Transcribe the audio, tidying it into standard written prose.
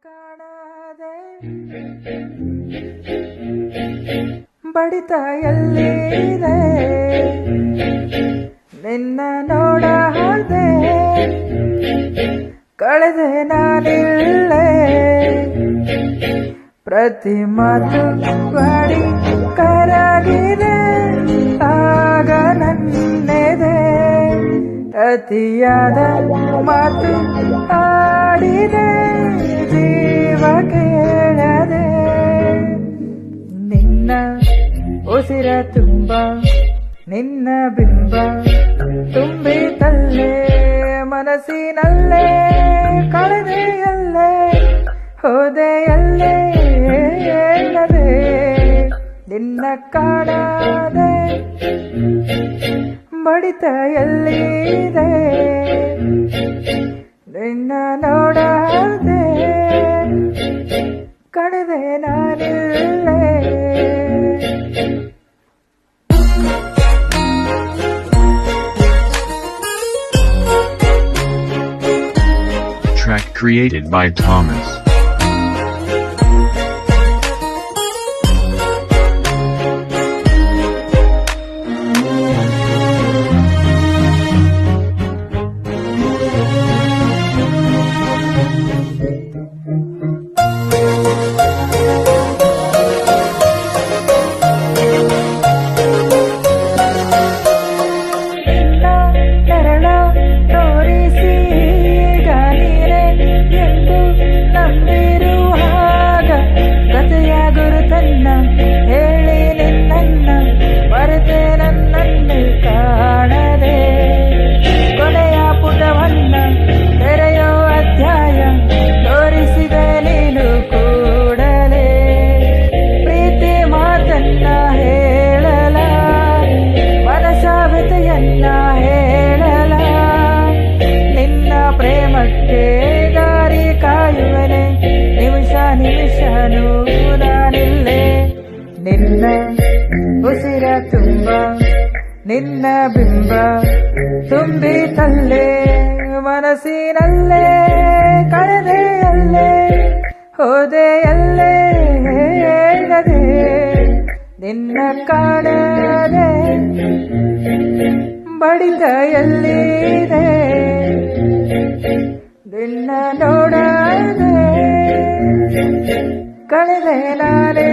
ಕಾಣದೆ ಬಡಿತ ಎಲ್ಲಿದೆ ನಿನ್ನ ನೋಡದೆ ಕಳೆದೆ ನಾನಿಲ್ಲೇ ಪ್ರತಿ ಮಾತು ಬಾಡಿ ಕರಗಿದೆ ಆಗ ನನ್ನೆದೆ ಅತಿಯಾದ ಮಾತು ಆಡಿದೆ ಜೀವ ಕೇಳದೆ ನಿನ್ನ ಉಸಿರ ತುಂಬ ನಿನ್ನ ಬಿಂಬ ತುಂಬಿತಲ್ಲೇ ಮನಸ್ಸಿನಲ್ಲೇ ಕಳೆದೆಯಲ್ಲೇ ಹೋದೆಯಲ್ಲೇ ಹೇಳದೆ ನಿನ್ನ ಕಾಣದೆ ಬಡಿತ ಎಲ್ಲಿದೆ ನಿನ್ನ ನೋಡದೆ ಕಳೆದೆ ನಾನಿಲ್ಲೇ Track created by Thomas. ಹೇಳಿ ನಿನ್ನ ಬರತೆ ನನ್ನನ್ನು ಕಾಣದೆ ಕೊನೆಯ ಪುಟವನ್ನ ತೆರೆಯೋ ಅಧ್ಯಾಯ ತೋರಿಸಿದೆ ನೀನು ಕೂಡಲೇ ಪ್ರೀತಿ ಮಾತನ್ನ ಹೇಳಲ ಮನಸ ವ್ಯತೆಯನ್ನ ಹೇಳಲ ನಿನ್ನ ಪ್ರೇಮಕ್ಕೆ ದಾರಿ ಕಾಯುವನೆ ನಿಮಿಷ ನಿಮಿಷನೂ ನಾನಿಲ್ಲೇ ನಿನ್ನ ಉಸಿರ ತುಂಬ ನಿನ್ನ ಬಿಂಬ ತುಂಬಿತಲ್ಲೇ ಮನಸ್ಸಿನಲ್ಲೇ ಕಳೆದೆಯಲ್ಲೇ ಹೋದೆಯಲ್ಲೇ ಹೇಳದೆ ನಿನ್ನ ಕಾಣದೆ ಬಡಿತ ಎಲ್ಲಿದೆ ನಿನ್ನ ನೋಡದೆ ಕಳೆದೆ ನಾನೇ